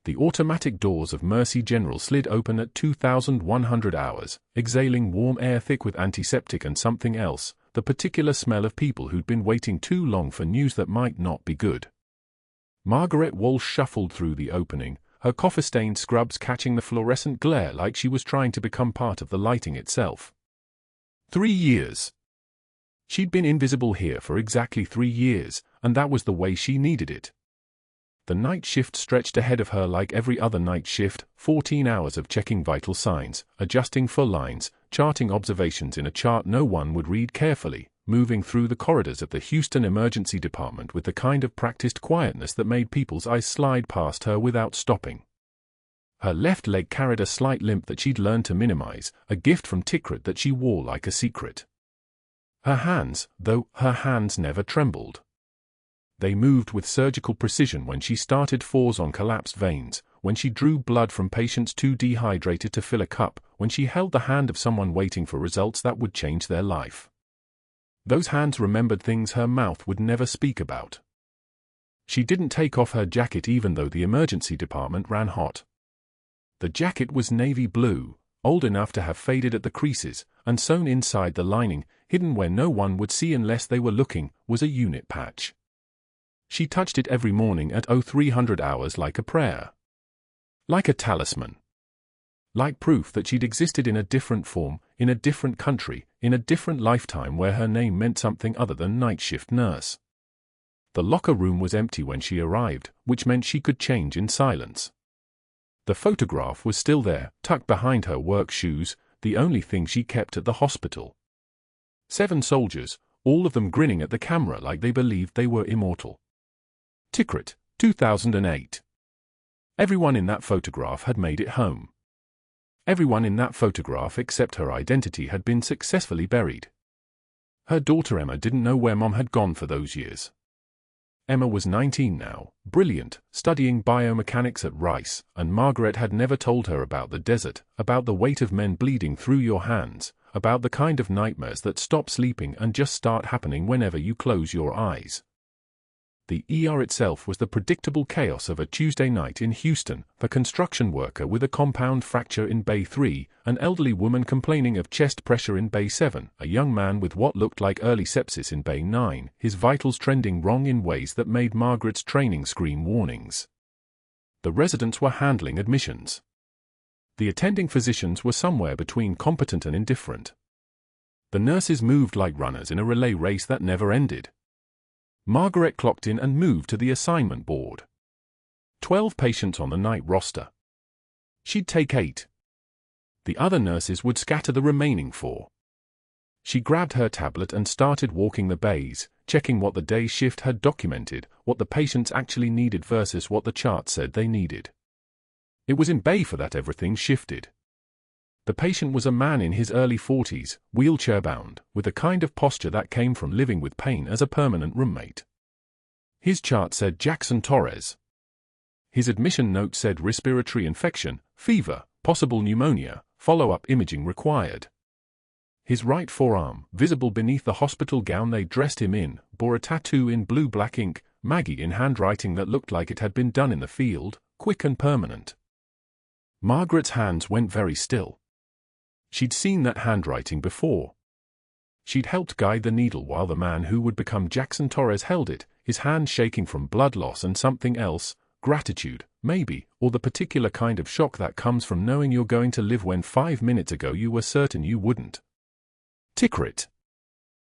The automatic doors of Mercy General slid open at 2,100 hours, exhaling warm air thick with antiseptic and something else, the particular smell of people who'd been waiting too long for news that might not be good. Margaret Walsh shuffled through the opening, her coffee-stained scrubs catching the fluorescent glare like she was trying to become part of the lighting itself. 3 years. She'd been invisible here for exactly 3 years, and that was the way she needed it. The night shift stretched ahead of her like every other night shift, 14 hours of checking vital signs, adjusting for lines, charting observations in a chart no one would read carefully, moving through the corridors of the Houston Emergency Department with the kind of practiced quietness that made people's eyes slide past her without stopping. Her left leg carried a slight limp that she'd learned to minimize, a gift from Tikrit that she wore like a secret. Her hands, though, her hands never trembled. They moved with surgical precision when she started fours on collapsed veins, when she drew blood from patients too dehydrated to fill a cup, when she held the hand of someone waiting for results that would change their life. Those hands remembered things her mouth would never speak about. She didn't take off her jacket even though the emergency department ran hot. The jacket was navy blue, old enough to have faded at the creases, and sewn inside the lining, hidden where no one would see unless they were looking, was a unit patch. She touched it every morning at 0300 hours like a prayer. Like a talisman. Like proof that she'd existed in a different form, in a different country, in a different lifetime where her name meant something other than night shift nurse. The locker room was empty when she arrived, which meant she could change in silence. The photograph was still there, tucked behind her work shoes, the only thing she kept at the hospital. 7 soldiers, all of them grinning at the camera like they believed they were immortal. Tikrit, 2008. Everyone in that photograph had made it home. Everyone in that photograph except her identity had been successfully buried. Her daughter Emma didn't know where Mom had gone for those years. Emma was 19 now, brilliant, studying biomechanics at Rice, and Margaret had never told her about the desert, about the weight of men bleeding through your hands, about the kind of nightmares that stop sleeping and just start happening whenever you close your eyes. The ER itself was the predictable chaos of a Tuesday night in Houston, a construction worker with a compound fracture in Bay 3, an elderly woman complaining of chest pressure in Bay 7, a young man with what looked like early sepsis in Bay 9, his vitals trending wrong in ways that made Margaret's training scream warnings. The residents were handling admissions. The attending physicians were somewhere between competent and indifferent. The nurses moved like runners in a relay race that never ended. Margaret clocked in and moved to the assignment board. 12 patients on the night roster. She'd take 8. The other nurses would scatter the remaining 4. She grabbed her tablet and started walking the bays, checking what the day shift had documented, what the patients actually needed versus what the chart said they needed. It was in Bay 4 that everything shifted. The patient was a man in his early 40s, wheelchair-bound, with a kind of posture that came from living with pain as a permanent roommate. His chart said Jackson Torres. His admission note said respiratory infection, fever, possible pneumonia, follow-up imaging required. His right forearm, visible beneath the hospital gown they dressed him in, bore a tattoo in blue-black ink, Maggie in handwriting that looked like it had been done in the field, quick and permanent. Margaret's hands went very still. She'd seen that handwriting before. She'd helped guide the needle while the man who would become Jackson Torres held it, his hand shaking from blood loss and something else, gratitude, maybe, or the particular kind of shock that comes from knowing you're going to live when 5 minutes ago you were certain you wouldn't. Tikrit.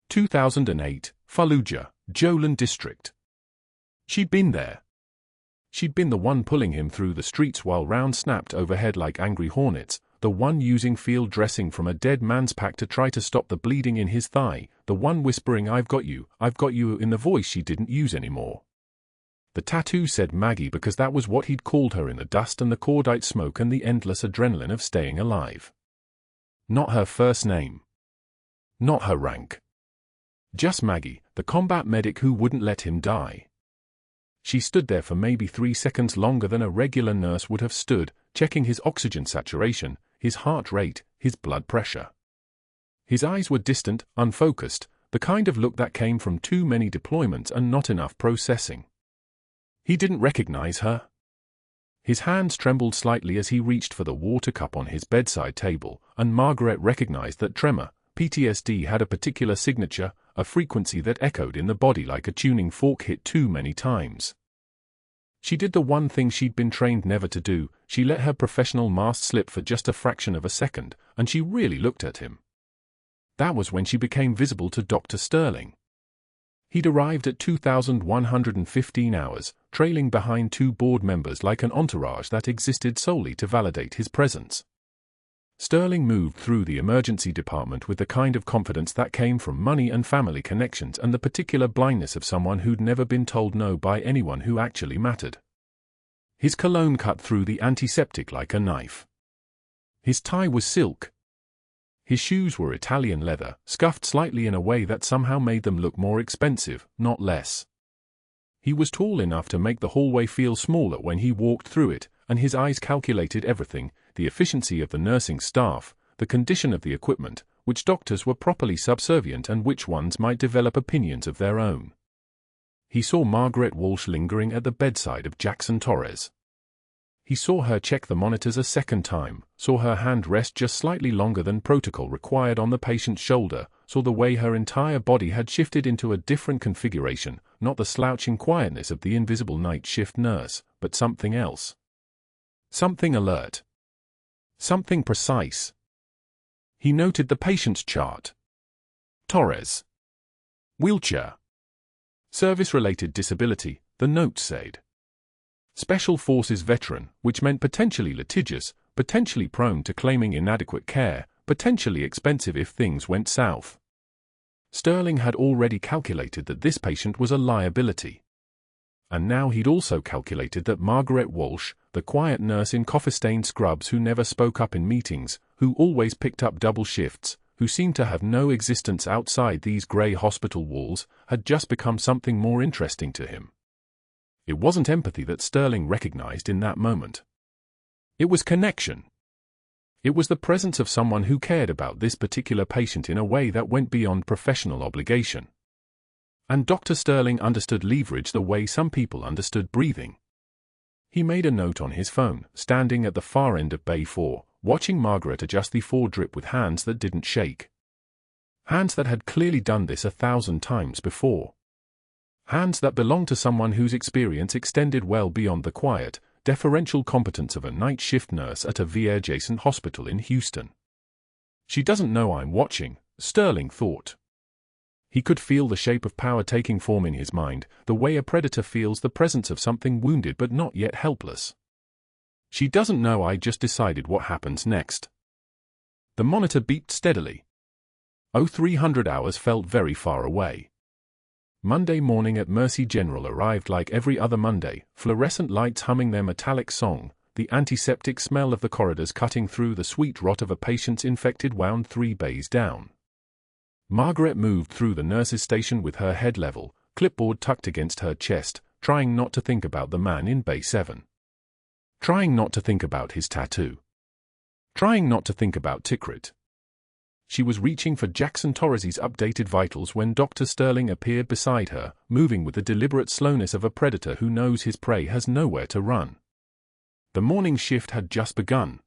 2008, Fallujah, Jolan District. She'd been there. She'd been the one pulling him through the streets while rounds snapped overhead like angry hornets, the one using field dressing from a dead man's pack to try to stop the bleeding in his thigh, the one whispering I've got you, in the voice she didn't use anymore. The tattoo said Maggie because that was what he'd called her in the dust and the cordite smoke and the endless adrenaline of staying alive. Not her first name. Not her rank. Just Maggie, the combat medic who wouldn't let him die. She stood there for maybe 3 seconds longer than a regular nurse would have stood, checking his oxygen saturation, his heart rate, his blood pressure. His eyes were distant, unfocused, the kind of look that came from too many deployments and not enough processing. He didn't recognize her. His hands trembled slightly as he reached for the water cup on his bedside table, and Margaret recognized that tremor, PTSD, had a particular signature, a frequency that echoed in the body like a tuning fork hit too many times. She did the one thing she'd been trained never to do. She let her professional mask slip for just a fraction of a second, and she really looked at him. That was when she became visible to Dr. Sterling. He'd arrived at 2,115 hours, trailing behind two board members like an entourage that existed solely to validate his presence. Sterling moved through the emergency department with the kind of confidence that came from money and family connections and the particular blindness of someone who'd never been told no by anyone who actually mattered. His cologne cut through the antiseptic like a knife. His tie was silk. His shoes were Italian leather, scuffed slightly in a way that somehow made them look more expensive, not less. He was tall enough to make the hallway feel smaller when he walked through it, and his eyes calculated everything: the efficiency of the nursing staff, the condition of the equipment, which doctors were properly subservient and which ones might develop opinions of their own. He saw Margaret Walsh lingering at the bedside of Jackson Torres. He saw her check the monitors a second time, saw her hand rest just slightly longer than protocol required on the patient's shoulder, saw the way her entire body had shifted into a different configuration, not the slouching quietness of the invisible night shift nurse, but something else. Something alert. Something precise. He noted the patient's chart. Torres. Wheelchair. Service-related disability, the note said. Special Forces veteran, which meant potentially litigious, potentially prone to claiming inadequate care, potentially expensive if things went south. Sterling had already calculated that this patient was a liability. And now he'd also calculated that Margaret Walsh, the quiet nurse in coffee-stained scrubs who never spoke up in meetings, who always picked up double shifts, who seemed to have no existence outside these grey hospital walls, had just become something more interesting to him. It wasn't empathy that Sterling recognized in that moment. It was connection. It was the presence of someone who cared about this particular patient in a way that went beyond professional obligation. And Dr. Sterling understood leverage the way some people understood breathing. He made a note on his phone, standing at the far end of Bay 4, watching Margaret adjust the 4 drip with hands that didn't shake. Hands that had clearly done this 1,000 times before. Hands that belonged to someone whose experience extended well beyond the quiet, deferential competence of a night shift nurse at a VA-adjacent hospital in Houston. She doesn't know I'm watching, Sterling thought. He could feel the shape of power taking form in his mind, the way a predator feels the presence of something wounded but not yet helpless. She doesn't know I just decided what happens next. The monitor beeped steadily. 0300 hours felt very far away. Monday morning at Mercy General arrived like every other Monday, fluorescent lights humming their metallic song, the antiseptic smell of the corridors cutting through the sweet rot of a patient's infected wound 3 bays down. Margaret moved through the nurse's station with her head level, clipboard tucked against her chest, trying not to think about the man in Bay 7. Trying not to think about his tattoo. Trying not to think about Tikrit. She was reaching for Jackson Torres's updated vitals when Dr. Sterling appeared beside her, moving with the deliberate slowness of a predator who knows his prey has nowhere to run. The morning shift had just begun.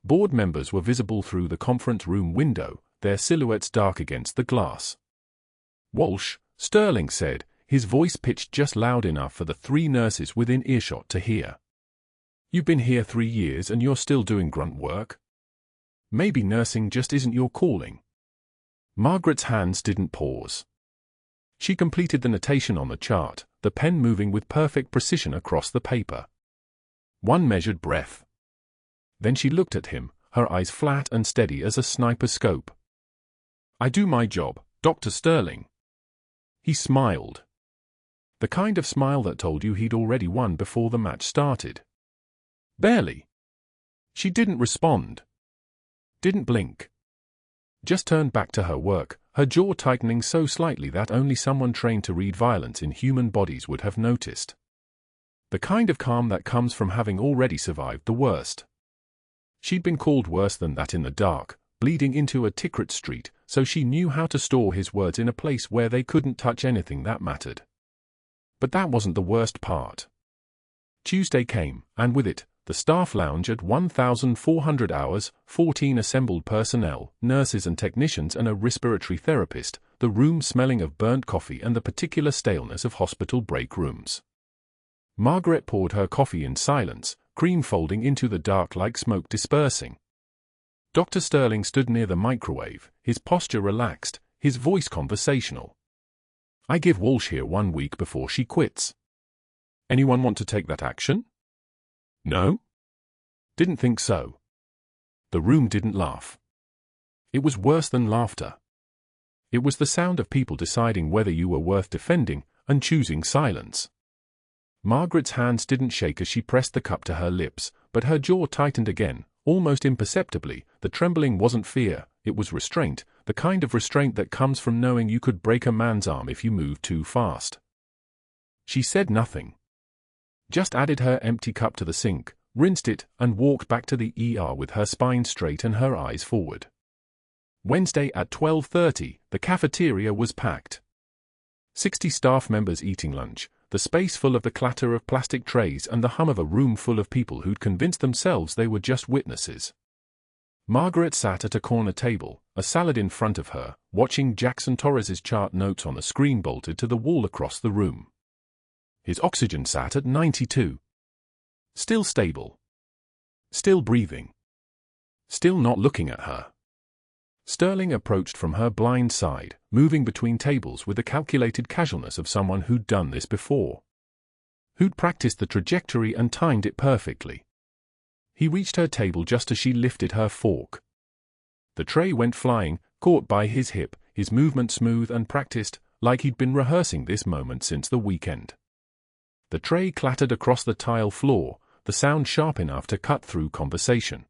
Board members were visible through the conference room window, their silhouettes dark against the glass. Walsh, Sterling said, his voice pitched just loud enough for the 3 nurses within earshot to hear. You've been here 3 years and you're still doing grunt work? Maybe nursing just isn't your calling. Margaret's hands didn't pause. She completed the notation on the chart, the pen moving with perfect precision across the paper. 1 measured breath. Then she looked at him, her eyes flat and steady as a sniper's scope. I do my job, Dr. Sterling. He smiled. The kind of smile that told you he'd already won before the match started. Barely. She didn't respond. Didn't blink. Just turned back to her work, her jaw tightening so slightly that only someone trained to read violence in human bodies would have noticed. The kind of calm that comes from having already survived the worst. She'd been called worse than that in the dark, bleeding into a Tikrit street, so she knew how to store his words in a place where they couldn't touch anything that mattered. But that wasn't the worst part. Tuesday came, and with it, the staff lounge at 1,400 hours, 14 assembled personnel, nurses and technicians and a respiratory therapist, the room smelling of burnt coffee and the particular staleness of hospital break rooms. Margaret poured her coffee in silence, cream folding into the dark like smoke dispersing. Dr. Sterling stood near the microwave, his posture relaxed, his voice conversational. I give Walsh here 1 week before she quits. Anyone want to take that action? No? Didn't think so. The room didn't laugh. It was worse than laughter. It was the sound of people deciding whether you were worth defending and choosing silence. Margaret's hands didn't shake as she pressed the cup to her lips, but her jaw tightened again, almost imperceptibly. The trembling wasn't fear, it was restraint, the kind of restraint that comes from knowing you could break a man's arm if you moved too fast. She said nothing. Just added her empty cup to the sink, rinsed it, and walked back to the ER with her spine straight and her eyes forward. Wednesday at 12:30, the cafeteria was packed. 60 staff members eating lunch, the space full of the clatter of plastic trays and the hum of a room full of people who'd convinced themselves they were just witnesses. Margaret sat at a corner table, a salad in front of her, watching Jackson Torres's chart notes on the screen bolted to the wall across the room. His oxygen sat at 92. Still stable. Still breathing. Still not looking at her. Sterling approached from her blind side, moving between tables with the calculated casualness of someone who'd done this before. Who'd practiced the trajectory and timed it perfectly. He reached her table just as she lifted her fork. The tray went flying, caught by his hip, his movement smooth and practiced, like he'd been rehearsing this moment since the weekend. The tray clattered across the tile floor, the sound sharp enough to cut through conversation.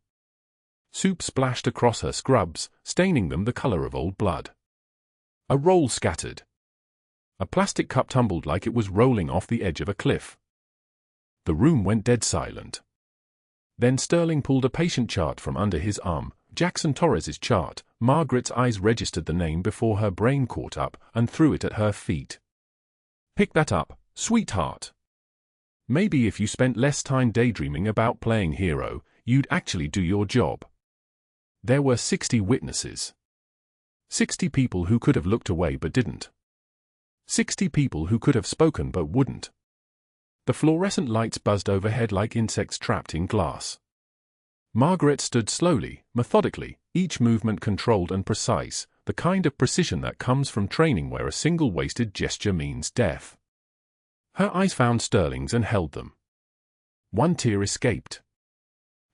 Soup splashed across her scrubs, staining them the color of old blood. A roll scattered. A plastic cup tumbled like it was rolling off the edge of a cliff. The room went dead silent. Then Sterling pulled a patient chart from under his arm, Jackson Torres's chart. Margaret's eyes registered the name before her brain caught up and threw it at her feet. Pick that up, sweetheart. Maybe if you spent less time daydreaming about playing hero, you'd actually do your job. There were 60 witnesses. 60 people who could have looked away but didn't. 60 people who could have spoken but wouldn't. The fluorescent lights buzzed overhead like insects trapped in glass. Margaret stood slowly, methodically, each movement controlled and precise, the kind of precision that comes from training where a single wasted gesture means death. Her eyes found Sterling's and held them. One tear escaped.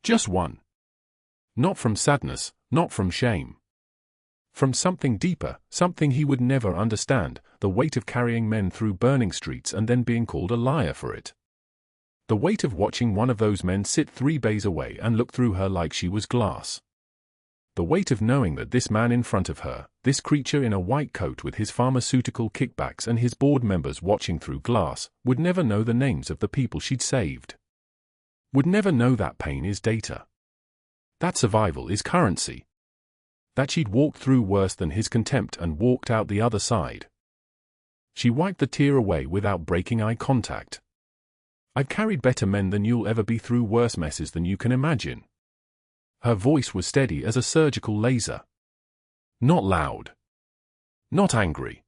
Just one. Not from sadness, not from shame. From something deeper, something he would never understand, the weight of carrying men through burning streets and then being called a liar for it. The weight of watching one of those men sit 3 bays away and look through her like she was glass. The weight of knowing that this man in front of her, this creature in a white coat with his pharmaceutical kickbacks and his board members watching through glass, would never know the names of the people she'd saved. Would never know that pain is data. That survival is currency. That she'd walked through worse than his contempt and walked out the other side. She wiped the tear away without breaking eye contact. I've carried better men than you'll ever be through worse messes than you can imagine. Her voice was steady as a surgical laser. Not loud. Not angry.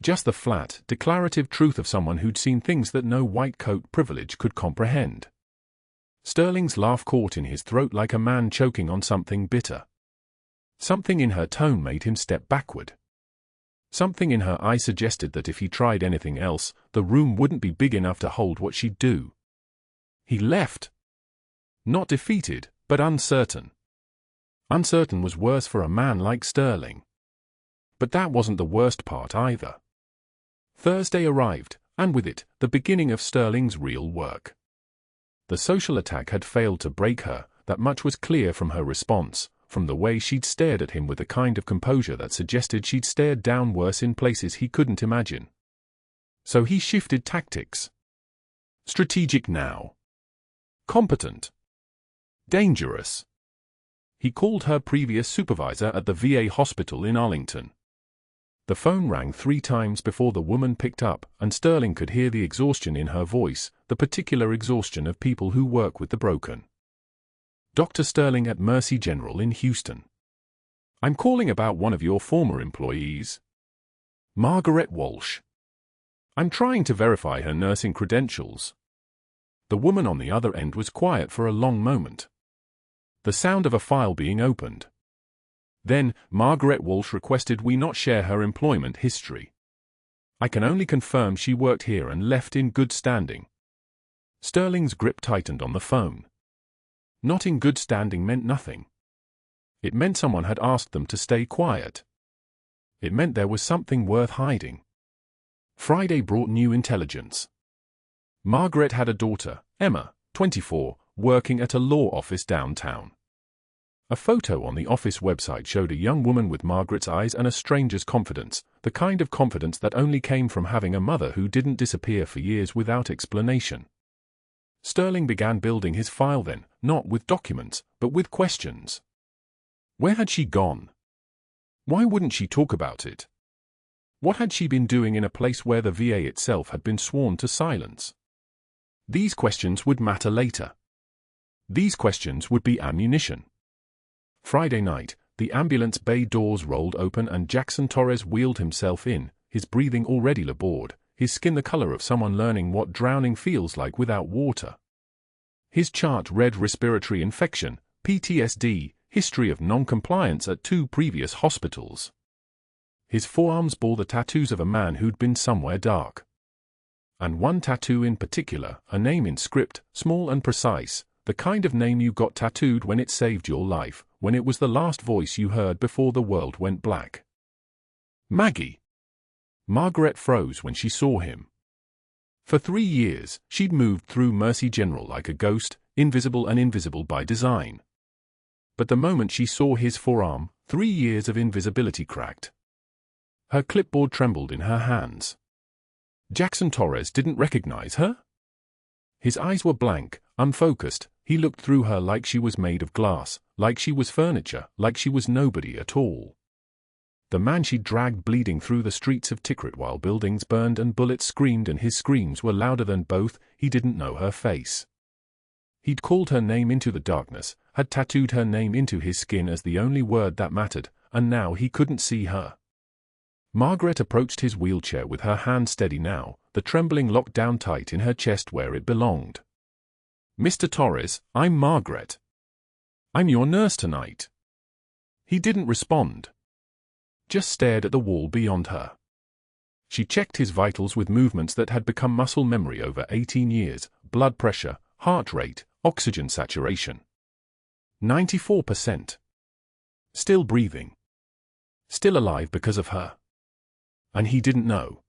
Just the flat, declarative truth of someone who'd seen things that no white coat privilege could comprehend. Sterling's laugh caught in his throat like a man choking on something bitter. Something in her tone made him step backward. Something in her eye suggested that if he tried anything else, the room wouldn't be big enough to hold what she'd do. He left. Not defeated, but uncertain. Uncertain was worse for a man like Sterling. But that wasn't the worst part either. Thursday arrived, and with it, the beginning of Sterling's real work. The social attack had failed to break her, that much was clear from her response, from the way she'd stared at him with a kind of composure that suggested she'd stared down worse in places he couldn't imagine. So he shifted tactics. Strategic now. Competent. Dangerous. He called her previous supervisor at the VA hospital in Arlington. The phone rang 3 times before the woman picked up, and Sterling could hear the exhaustion in her voice, the particular exhaustion of people who work with the broken. Dr. Sterling at Mercy General in Houston. I'm calling about one of your former employees. Margaret Walsh. I'm trying to verify her nursing credentials. The woman on the other end was quiet for a long moment. The sound of a file being opened. Then, Margaret Walsh requested we not share her employment history. I can only confirm she worked here and left in good standing. Sterling's grip tightened on the phone. Not in good standing meant nothing. It meant someone had asked them to stay quiet. It meant there was something worth hiding. Friday brought new intelligence. Margaret had a daughter, Emma, 24, working at a law office downtown. A photo on the office website showed a young woman with Margaret's eyes and a stranger's confidence, the kind of confidence that only came from having a mother who didn't disappear for years without explanation. Sterling began building his file then, not with documents, but with questions. Where had she gone? Why wouldn't she talk about it? What had she been doing in a place where the VA itself had been sworn to silence? These questions would matter later. These questions would be ammunition. Friday night, the ambulance bay doors rolled open and Jackson Torres wheeled himself in, his breathing already labored, his skin the color of someone learning what drowning feels like without water. His chart read respiratory infection, PTSD, history of non-compliance at 2 previous hospitals. His forearms bore the tattoos of a man who'd been somewhere dark. And one tattoo in particular, a name in script, small and precise, the kind of name you got tattooed when it saved your life, when it was the last voice you heard before the world went black. Maggie. Margaret froze when she saw him. For 3 years, she'd moved through Mercy General like a ghost, invisible and invisible by design. But the moment she saw his forearm, 3 years of invisibility cracked. Her clipboard trembled in her hands. Jackson Torres didn't recognize her? His eyes were blank, unfocused. He looked through her like she was made of glass, like she was furniture, like she was nobody at all. The man she dragged bleeding through the streets of Tikrit while buildings burned and bullets screamed and his screams were louder than both, he didn't know her face. He'd called her name into the darkness, had tattooed her name into his skin as the only word that mattered, and now he couldn't see her. Margaret approached his wheelchair with her hand steady now, the trembling locked down tight in her chest where it belonged. Mr. Torres, I'm Margaret. I'm your nurse tonight. He didn't respond. Just stared at the wall beyond her. She checked his vitals with movements that had become muscle memory over 18 years, blood pressure, heart rate, oxygen saturation. 94%. Still breathing. Still alive because of her. And he didn't know.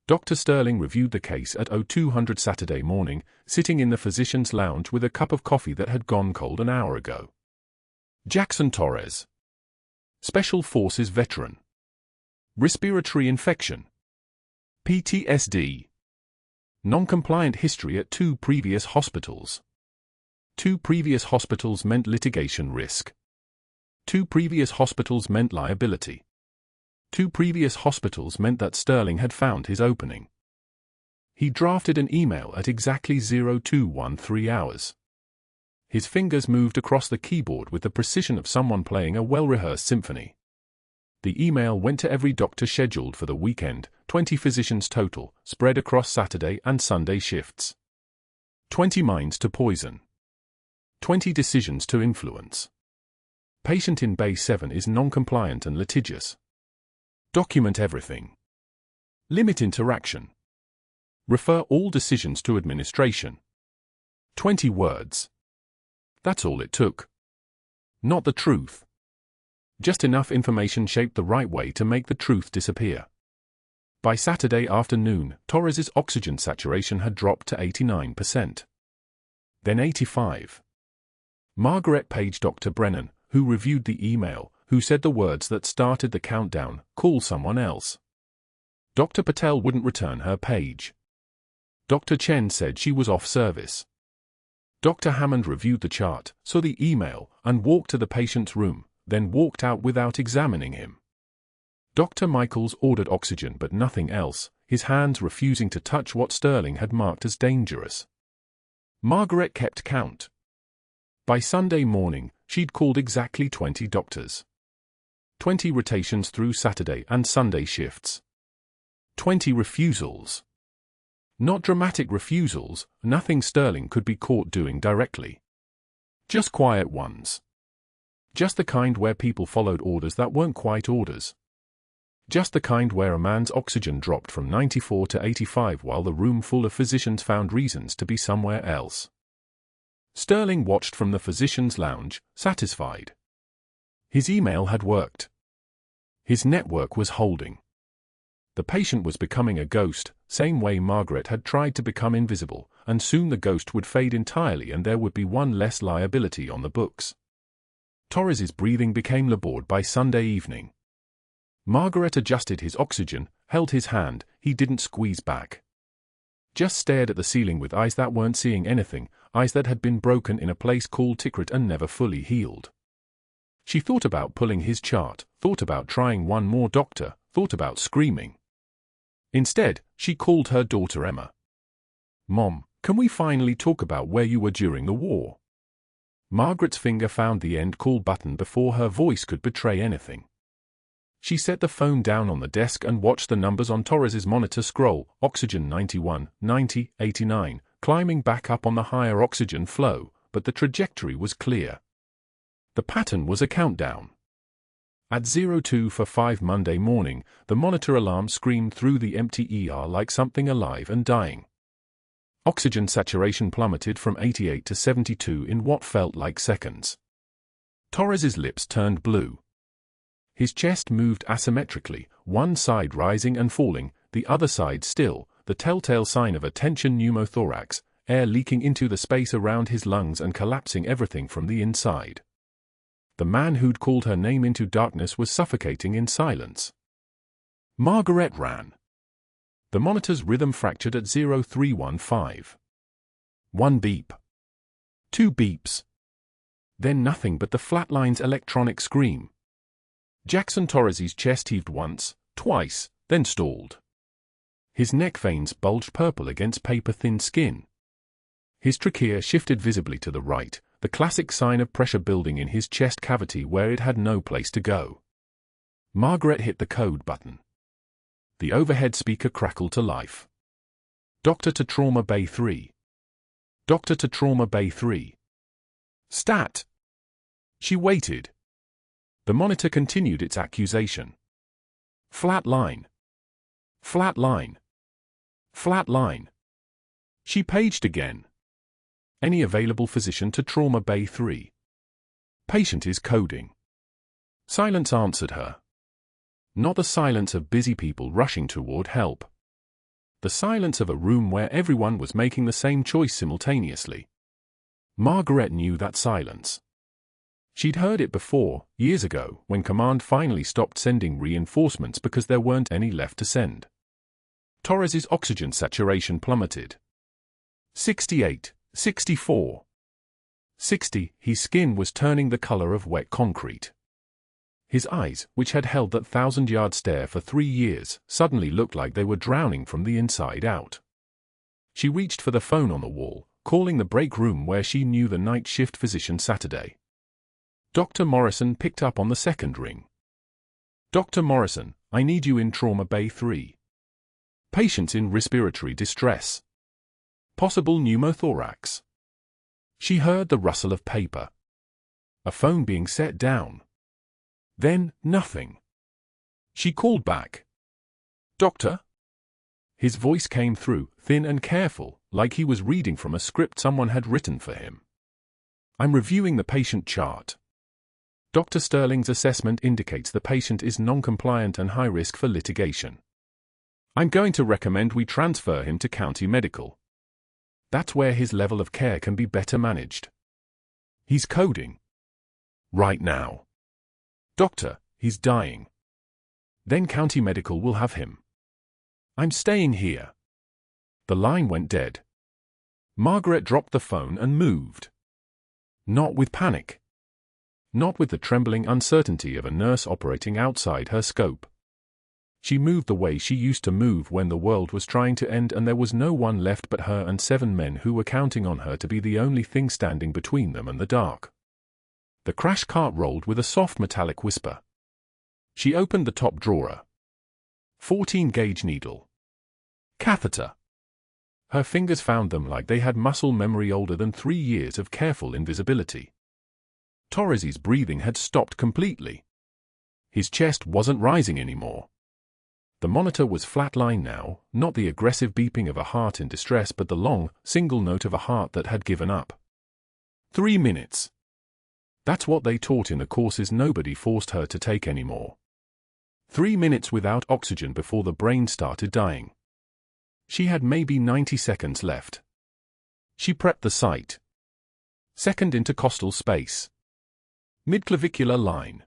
Dr. Sterling reviewed the case at 0200 Saturday morning, sitting in the physician's lounge with a cup of coffee that had gone cold an hour ago. Jackson Torres. Special Forces veteran. Respiratory infection. PTSD. Non-compliant history at 2 previous hospitals. 2 previous hospitals meant litigation risk. 2 previous hospitals meant liability. 2 previous hospitals meant that Sterling had found his opening. He drafted an email at exactly 0213 hours. His fingers moved across the keyboard with the precision of someone playing a well-rehearsed symphony. The email went to every doctor scheduled for the weekend, 20 physicians total, spread across Saturday and Sunday shifts. 20 minds to poison. 20 decisions to influence. Patient in Bay 7 is non-compliant and litigious. Document everything. Limit interaction. Refer all decisions to administration. 20 words. That's all it took. Not the truth. Just enough information shaped the right way to make the truth disappear. By Saturday afternoon, Torres's oxygen saturation had dropped to 89%. Then 85. Margaret paged Dr. Brennan, who reviewed the email, who said the words that started the countdown, call someone else. Dr. Patel wouldn't return her page. Dr. Chen said she was off service. Dr. Hammond reviewed the chart, saw the email, and walked to the patient's room, then walked out without examining him. Dr. Michaels ordered oxygen but nothing else, his hands refusing to touch what Sterling had marked as dangerous. Margaret kept count. By Sunday morning, she'd called exactly 20 doctors. 20 rotations through Saturday and Sunday shifts. 20 refusals. Not dramatic refusals, nothing Sterling could be caught doing directly. Just quiet ones. Just the kind where people followed orders that weren't quite orders. Just the kind where a man's oxygen dropped from 94 to 85 while the room full of physicians found reasons to be somewhere else. Sterling watched from the physician's lounge, satisfied. His email had worked. His network was holding. The patient was becoming a ghost, same way Margaret had tried to become invisible, and soon the ghost would fade entirely and there would be one less liability on the books. Torres's breathing became labored by Sunday evening. Margaret adjusted his oxygen, held his hand, he didn't squeeze back. Just stared at the ceiling with eyes that weren't seeing anything, eyes that had been broken in a place called Tikrit and never fully healed. She thought about pulling his chart, thought about trying one more doctor, thought about screaming. Instead, she called her daughter Emma. "Mom, can we finally talk about where you were during the war?" Margaret's finger found the end call button before her voice could betray anything. She set the phone down on the desk and watched the numbers on Torres's monitor scroll, oxygen 91, 90, 89, climbing back up on the higher oxygen flow, but the trajectory was clear. The pattern was a countdown. At 02 for 5 Monday morning, the monitor alarm screamed through the empty ER like something alive and dying. Oxygen saturation plummeted from 88 to 72 in what felt like seconds. Torres's lips turned blue. His chest moved asymmetrically, one side rising and falling, the other side still, the telltale sign of a tension pneumothorax, air leaking into the space around his lungs and collapsing everything from the inside. The man who'd called her name into darkness was suffocating in silence. Margaret ran. The monitor's rhythm fractured at 0315. 1 beep. 2 beeps. Then nothing but the flatline's electronic scream. Jackson Torres's chest heaved once, twice, then stalled. His neck veins bulged purple against paper-thin skin. His trachea shifted visibly to the right, the classic sign of pressure building in his chest cavity where it had no place to go. Margaret hit the code button. The overhead speaker crackled to life. Doctor to Trauma Bay 3. Doctor to Trauma Bay 3. Stat. She waited. The monitor continued its accusation. Flat line. Flat line. Flat line. She paged again. Any available physician to Trauma Bay 3. Patient is coding. Silence answered her. Not the silence of busy people rushing toward help. The silence of a room where everyone was making the same choice simultaneously. Margaret knew that silence. She'd heard it before, years ago, when Command finally stopped sending reinforcements because there weren't any left to send. Torres's oxygen saturation plummeted. 68, 64. 60, his skin was turning the color of wet concrete. His eyes, which had held that 1,000-yard stare for 3 years, suddenly looked like they were drowning from the inside out. She reached for the phone on the wall, calling the break room where she knew the night shift physician Saturday. Dr. Morrison picked up on the second ring. Dr. Morrison, I need you in Trauma Bay 3. Patients in respiratory distress. Possible pneumothorax. She heard the rustle of paper. A phone being set down. Then, nothing. She called back. Doctor? His voice came through, thin and careful, like he was reading from a script someone had written for him. I'm reviewing the patient chart. Dr. Sterling's assessment indicates the patient is non-compliant and high risk for litigation. I'm going to recommend we transfer him to county medical. That's where his level of care can be better managed. He's coding. Right now. Doctor, he's dying. Then county medical will have him. I'm staying here. The line went dead. Margaret dropped the phone and moved. Not with panic. Not with the trembling uncertainty of a nurse operating outside her scope. She moved the way she used to move when the world was trying to end and there was no one left but her and 7 men who were counting on her to be the only thing standing between them and the dark. The crash cart rolled with a soft metallic whisper. She opened the top drawer. 14-gauge needle. Catheter. Her fingers found them like they had muscle memory older than 3 years of careful invisibility. Torres's breathing had stopped completely. His chest wasn't rising anymore. The monitor was flatline now, not the aggressive beeping of a heart in distress but the long, single note of a heart that had given up. 3 minutes. That's what they taught in the courses nobody forced her to take anymore. 3 minutes without oxygen before the brain started dying. She had maybe 90 seconds left. She prepped the site. Second intercostal space. Midclavicular line.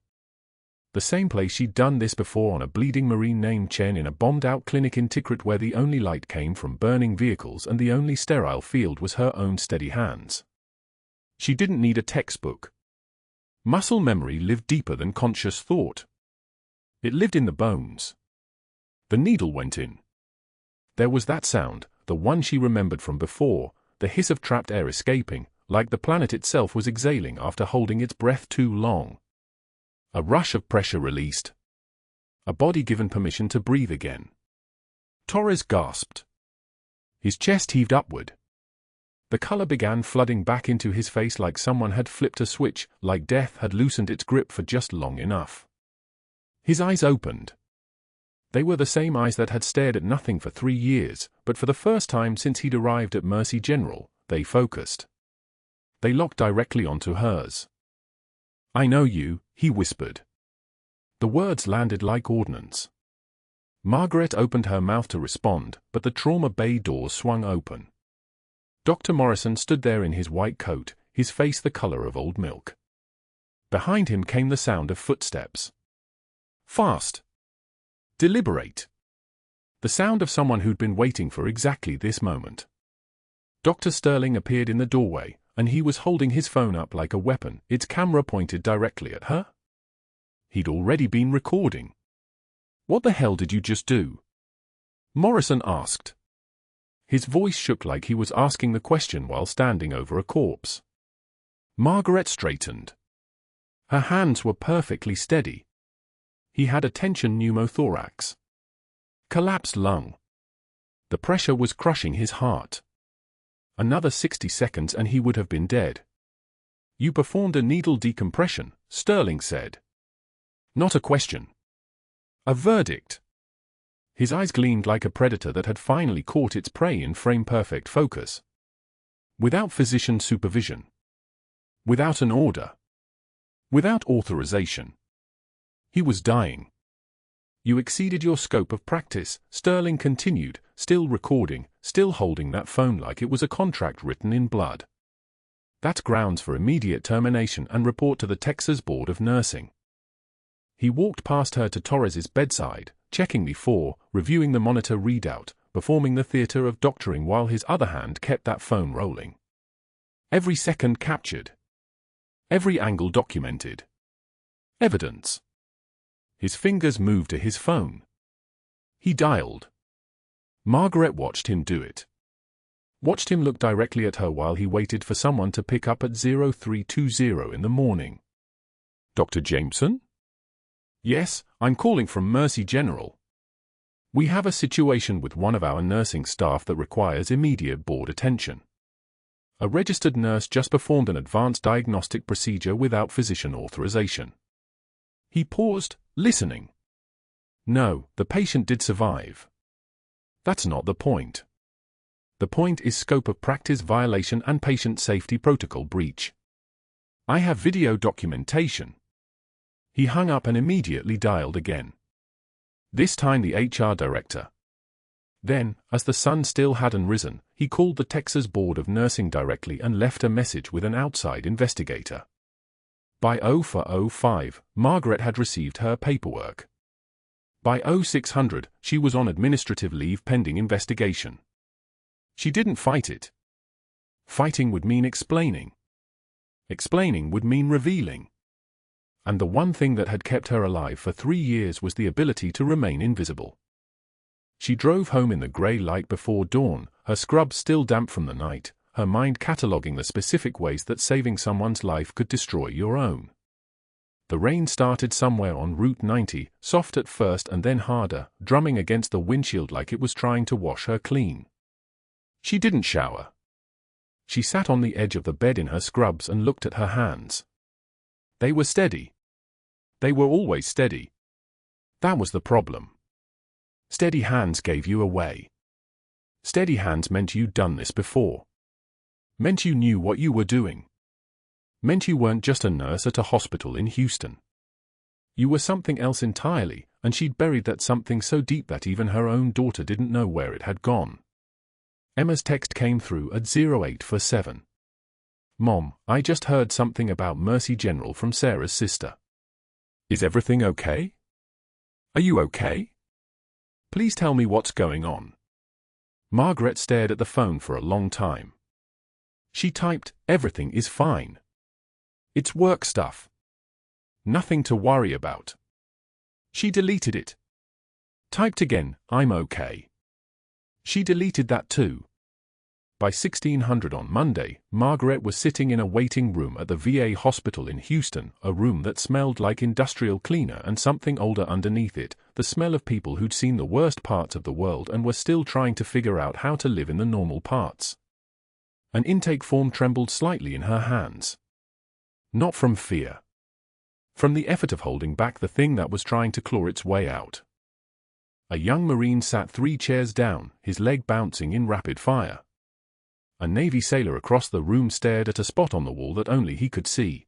The same place she'd done this before on a bleeding Marine named Chen in a bombed-out clinic in Tikrit where the only light came from burning vehicles and the only sterile field was her own steady hands. She didn't need a textbook. Muscle memory lived deeper than conscious thought. It lived in the bones. The needle went in. There was that sound, the one she remembered from before, the hiss of trapped air escaping, like the planet itself was exhaling after holding its breath too long. A rush of pressure released. A body given permission to breathe again. Torres gasped. His chest heaved upward. The color began flooding back into his face like someone had flipped a switch, like death had loosened its grip for just long enough. His eyes opened. They were the same eyes that had stared at nothing for 3 years, but for the first time since he'd arrived at Mercy General, they focused. They locked directly onto hers. "I know you," he whispered. The words landed like ordnance. Margaret opened her mouth to respond, but the trauma bay doors swung open. Dr. Morrison stood there in his white coat, his face the color of old milk. Behind him came the sound of footsteps. Fast. Deliberate. The sound of someone who'd been waiting for exactly this moment. Dr. Sterling appeared in the doorway, and he was holding his phone up like a weapon, its camera pointed directly at her. He'd already been recording. "What the hell did you just do?" Morrison asked. His voice shook like he was asking the question while standing over a corpse. Margaret straightened. Her hands were perfectly steady. He had a tension pneumothorax. Collapsed lung. The pressure was crushing his heart. Another 60 seconds and he would have been dead. "You performed a needle decompression," Sterling said. Not a question. A verdict. His eyes gleamed like a predator that had finally caught its prey in frame-perfect focus. Without physician supervision. Without an order. Without authorization. He was dying. "You exceeded your scope of practice," Sterling continued, still recording, still holding that phone like it was a contract written in blood. "That's grounds for immediate termination and report to the Texas Board of Nursing." He walked past her to Torres's bedside, checking before, reviewing the monitor readout, performing the theater of doctoring while his other hand kept that phone rolling. Every second captured. Every angle documented. Evidence. His fingers moved to his phone. He dialed. Margaret watched him do it. Watched him look directly at her while he waited for someone to pick up at 0320 in the morning. "Dr. Jameson?" "Yes, I'm calling from Mercy General. We have a situation with one of our nursing staff that requires immediate board attention. A registered nurse just performed an advanced diagnostic procedure without physician authorization." He paused, listening. "No, the patient did survive. That's not the point. The point is scope of practice violation and patient safety protocol breach. I have video documentation." He hung up and immediately dialed again. This time the HR director. Then, as the sun still hadn't risen, he called the Texas Board of Nursing directly and left a message with an outside investigator. By 04:05, Margaret had received her paperwork. By 0600, she was on administrative leave pending investigation. She didn't fight it. Fighting would mean explaining. Explaining would mean revealing. And the one thing that had kept her alive for 3 years was the ability to remain invisible. She drove home in the grey light before dawn, her scrubs still damp from the night, her mind cataloguing the specific ways that saving someone's life could destroy your own. The rain started somewhere on Route 90, soft at first and then harder, drumming against the windshield like it was trying to wash her clean. She didn't shower. She sat on the edge of the bed in her scrubs and looked at her hands. They were steady. They were always steady. That was the problem. Steady hands gave you away. Steady hands meant you'd done this before. Meant you knew what you were doing. Meant you weren't just a nurse at a hospital in Houston. You were something else entirely, and she'd buried that something so deep that even her own daughter didn't know where it had gone. Emma's text came through at 0847. Mom, I just heard something about Mercy General from Sarah's sister. Is everything okay? Are you okay? Please tell me what's going on. Margaret stared at the phone for a long time. She typed, everything is fine. It's work stuff. Nothing to worry about. She deleted it. Typed again, I'm okay. She deleted that too. By 1600 on Monday, Margaret was sitting in a waiting room at the VA hospital in Houston, a room that smelled like industrial cleaner and something older underneath it, the smell of people who'd seen the worst parts of the world and were still trying to figure out how to live in the normal parts. An intake form trembled slightly in her hands. Not from fear. From the effort of holding back the thing that was trying to claw its way out. A young Marine sat 3 chairs down, his leg bouncing in rapid fire. A Navy sailor across the room stared at a spot on the wall that only he could see.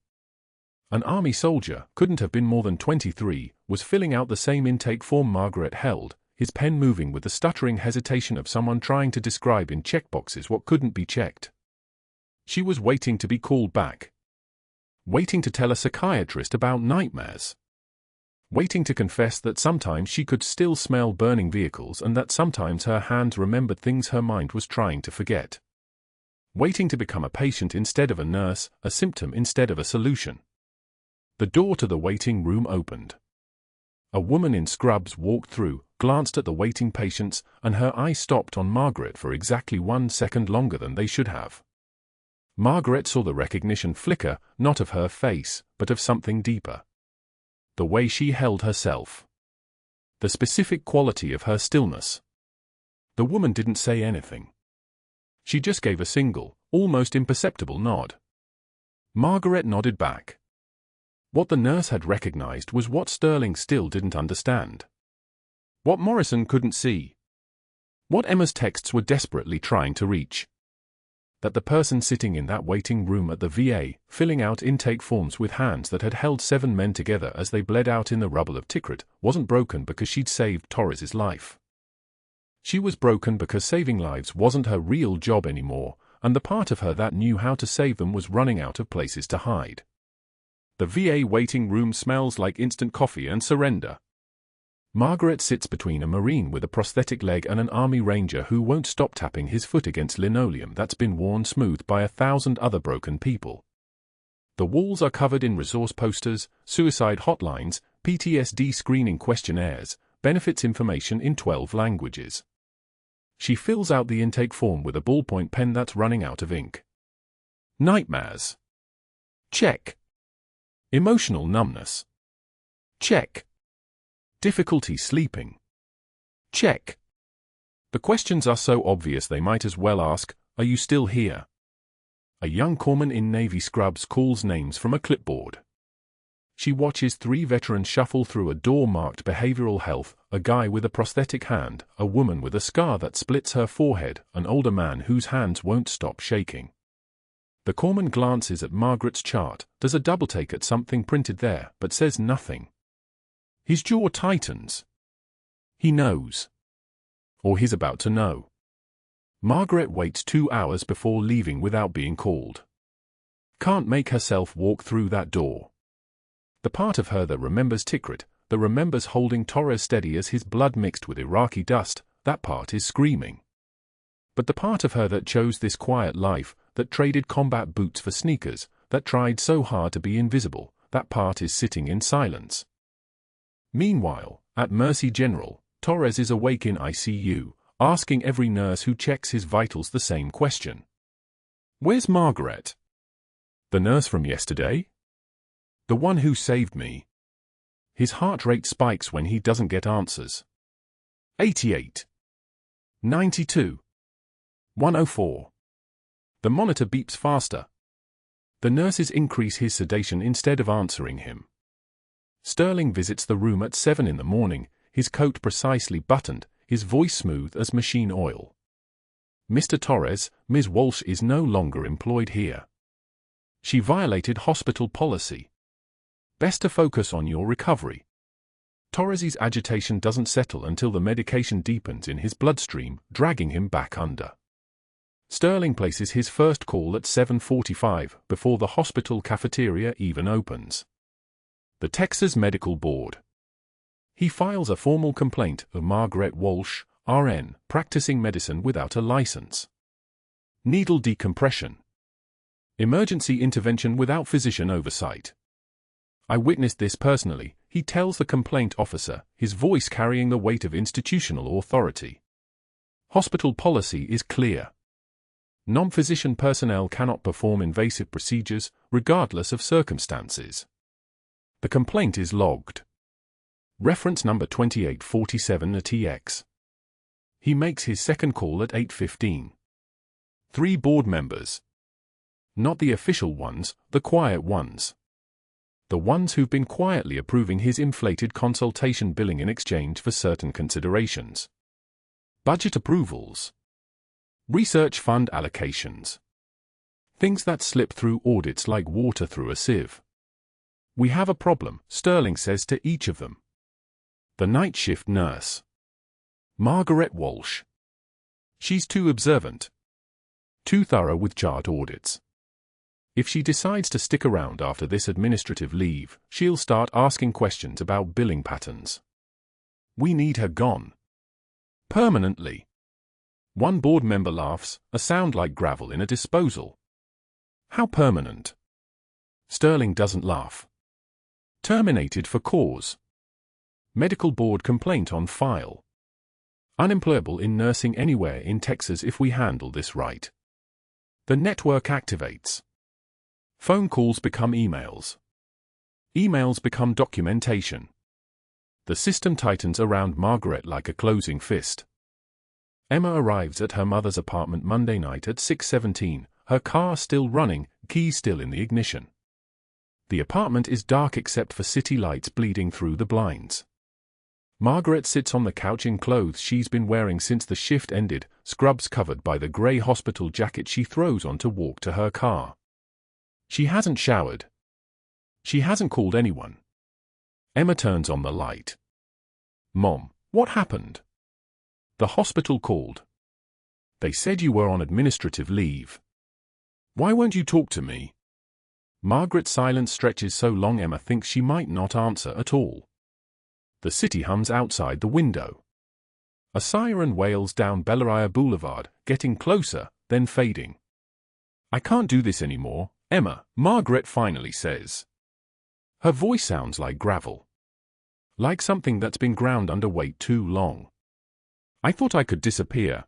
An Army soldier, couldn't have been more than 23, was filling out the same intake form Margaret held, his pen moving with the stuttering hesitation of someone trying to describe in checkboxes what couldn't be checked. She was waiting to be called back. Waiting to tell a psychiatrist about nightmares. Waiting to confess that sometimes she could still smell burning vehicles and that sometimes her hands remembered things her mind was trying to forget. Waiting to become a patient instead of a nurse, a symptom instead of a solution. The door to the waiting room opened. A woman in scrubs walked through, glanced at the waiting patients, and her eyes stopped on Margaret for exactly 1 second longer than they should have. Margaret saw the recognition flicker, not of her face, but of something deeper. The way she held herself. The specific quality of her stillness. The woman didn't say anything. She just gave a single, almost imperceptible nod. Margaret nodded back. What the nurse had recognized was what Sterling still didn't understand. What Morrison couldn't see. What Emma's texts were desperately trying to reach. That the person sitting in that waiting room at the VA, filling out intake forms with hands that had held 7 men together as they bled out in the rubble of Tikrit, wasn't broken because she'd saved Torres's life. She was broken because saving lives wasn't her real job anymore, and the part of her that knew how to save them was running out of places to hide. The VA waiting room smells like instant coffee and surrender. Margaret sits between a Marine with a prosthetic leg and an Army Ranger who won't stop tapping his foot against linoleum that's been worn smooth by 1,000 other broken people. The walls are covered in resource posters, suicide hotlines, PTSD screening questionnaires, benefits information in 12 languages. She fills out the intake form with a ballpoint pen that's running out of ink. Nightmares. Check. Emotional numbness. Check. Difficulty sleeping. Check. The questions are so obvious they might as well ask, are you still here? A young corpsman in Navy scrubs calls names from a clipboard. She watches 3 veterans shuffle through a door marked behavioral health, a guy with a prosthetic hand, a woman with a scar that splits her forehead, an older man whose hands won't stop shaking. The corpsman glances at Margaret's chart, does a double take at something printed there, but says nothing. His jaw tightens. He knows. Or he's about to know. Margaret waits 2 hours before leaving without being called. Can't make herself walk through that door. The part of her that remembers Tikrit, that remembers holding Torres steady as his blood mixed with Iraqi dust, that part is screaming. But the part of her that chose this quiet life, that traded combat boots for sneakers, that tried so hard to be invisible, that part is sitting in silence. Meanwhile, at Mercy General, Torres is awake in ICU, asking every nurse who checks his vitals the same question. "Where's Margaret? The nurse from yesterday? The one who saved me?" His heart rate spikes when he doesn't get answers. 88. 92. 104. The monitor beeps faster. The nurses increase his sedation instead of answering him. Sterling visits the room at 7 in the morning, his coat precisely buttoned, his voice smooth as machine oil. "Mr. Torres, Ms. Walsh is no longer employed here. She violated hospital policy. Best to focus on your recovery." Torres's agitation doesn't settle until the medication deepens in his bloodstream, dragging him back under. Sterling places his first call at 7:45 before the hospital cafeteria even opens. The Texas Medical Board. He files a formal complaint of Margaret Walsh, RN, practicing medicine without a license. Needle decompression. Emergency intervention without physician oversight. "I witnessed this personally," he tells the complaint officer, his voice carrying the weight of institutional authority. Hospital policy is clear. Non-physician personnel cannot perform invasive procedures, regardless of circumstances. The complaint is logged. Reference number 2847-TX. He makes his second call at 8:15. 3 board members. Not the official ones, the quiet ones. The ones who've been quietly approving his inflated consultation billing in exchange for certain considerations. Budget approvals. Research fund allocations. Things that slip through audits like water through a sieve. "We have a problem," Sterling says to each of them. The night shift nurse. Margaret Walsh. She's too observant. Too thorough with chart audits. If she decides to stick around after this administrative leave, she'll start asking questions about billing patterns. We need her gone. Permanently. One board member laughs, a sound like gravel in a disposal. How permanent? Sterling doesn't laugh. Terminated for cause. Medical board complaint on file. Unemployable in nursing anywhere in Texas if we handle this right. The network activates. Phone calls become emails. Emails become documentation. The system tightens around Margaret like a closing fist. Emma arrives at her mother's apartment Monday night at 6:17, her car still running, keys still in the ignition. The apartment is dark except for city lights bleeding through the blinds. Margaret sits on the couch in clothes she's been wearing since the shift ended, scrubs covered by the grey hospital jacket she throws on to walk to her car. She hasn't showered. She hasn't called anyone. Emma turns on the light. "Mom, what happened?" "The hospital called. They said you were on administrative leave. Why won't you talk to me?" Margaret's silence stretches so long Emma thinks she might not answer at all. The city hums outside the window. A siren wails down Bellaria Boulevard, getting closer, then fading. "I can't do this anymore, Emma," Margaret finally says. Her voice sounds like gravel. Like something that's been ground under weight too long. "I thought I could disappear.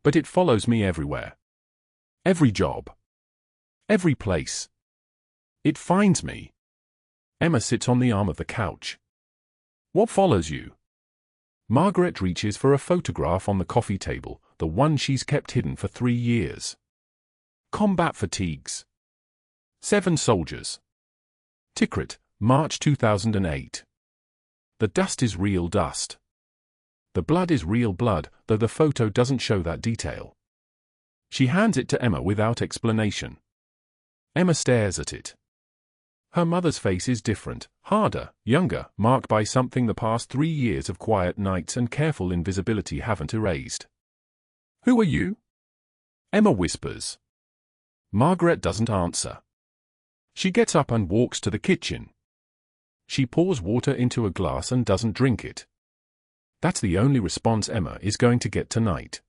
But it follows me everywhere. Every job. Every place. It finds me." Emma sits on the arm of the couch. "What follows you?" Margaret reaches for a photograph on the coffee table, the one she's kept hidden for 3 years. Combat fatigues. 7 soldiers. Tikrit, March 2008. The dust is real dust. The blood is real blood, though the photo doesn't show that detail. She hands it to Emma without explanation. Emma stares at it. Her mother's face is different, harder, younger, marked by something the past 3 years of quiet nights and careful invisibility haven't erased. "Who are you?" Emma whispers. Margaret doesn't answer. She gets up and walks to the kitchen. She pours water into a glass and doesn't drink it. That's the only response Emma is going to get tonight.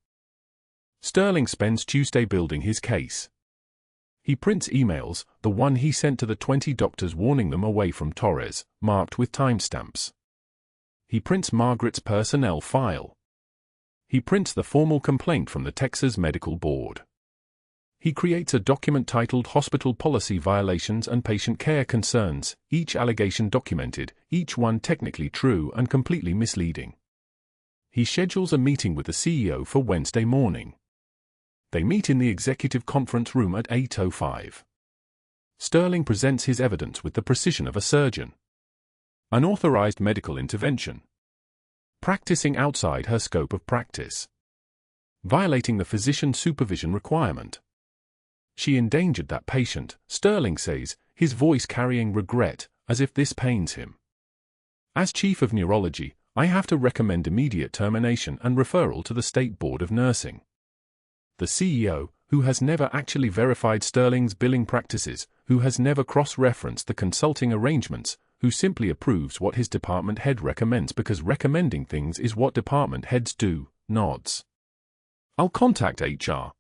Sterling spends Tuesday building his case. He prints emails, the one he sent to the 20 doctors warning them away from Torres, marked with timestamps. He prints Margaret's personnel file. He prints the formal complaint from the Texas Medical Board. He creates a document titled Hospital Policy Violations and Patient Care Concerns, each allegation documented, each one technically true and completely misleading. He schedules a meeting with the CEO for Wednesday morning. They meet in the executive conference room at 8:05. Sterling presents his evidence with the precision of a surgeon. Unauthorized medical intervention. Practicing outside her scope of practice. Violating the physician supervision requirement. She endangered that patient, Sterling says, his voice carrying regret, as if this pains him. As chief of neurology, I have to recommend immediate termination and referral to the State Board of Nursing. The CEO, who has never actually verified Sterling's billing practices, who has never cross-referenced the consulting arrangements, who simply approves what his department head recommends because recommending things is what department heads do, nods. I'll contact HR.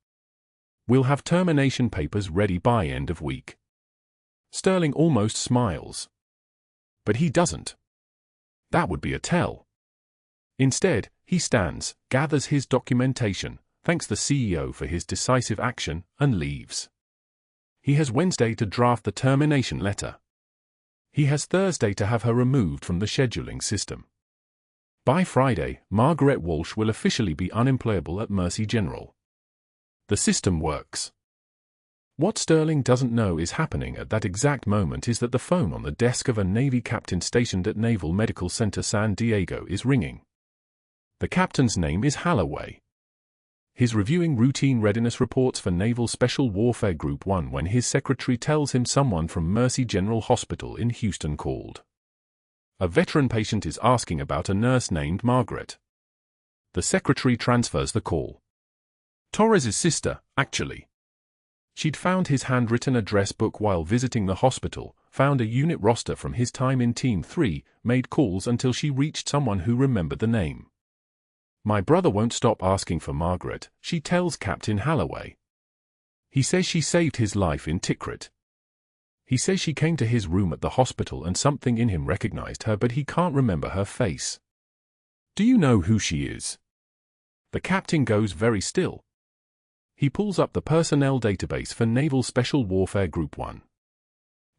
We'll have termination papers ready by end of week. Sterling almost smiles. But he doesn't. That would be a tell. Instead, he stands, gathers his documentation, thanks the CEO for his decisive action, and leaves. He has Wednesday to draft the termination letter. He has Thursday to have her removed from the scheduling system. By Friday, Margaret Walsh will officially be unemployable at Mercy General. The system works. What Sterling doesn't know is happening at that exact moment is that the phone on the desk of a Navy captain stationed at Naval Medical Center San Diego is ringing. The captain's name is Holloway. He's reviewing routine readiness reports for Naval Special Warfare Group 1 when his secretary tells him someone from Mercy General Hospital in Houston called. A veteran patient is asking about a nurse named Margaret. The secretary transfers the call. Torres's sister, actually. She'd found his handwritten address book while visiting the hospital, found a unit roster from his time in Team 3, made calls until she reached someone who remembered the name. My brother won't stop asking for Margaret, she tells Captain Holloway. He says she saved his life in Tikrit. He says she came to his room at the hospital and something in him recognized her but he can't remember her face. Do you know who she is? The captain goes very still. He pulls up the personnel database for Naval Special Warfare Group 1.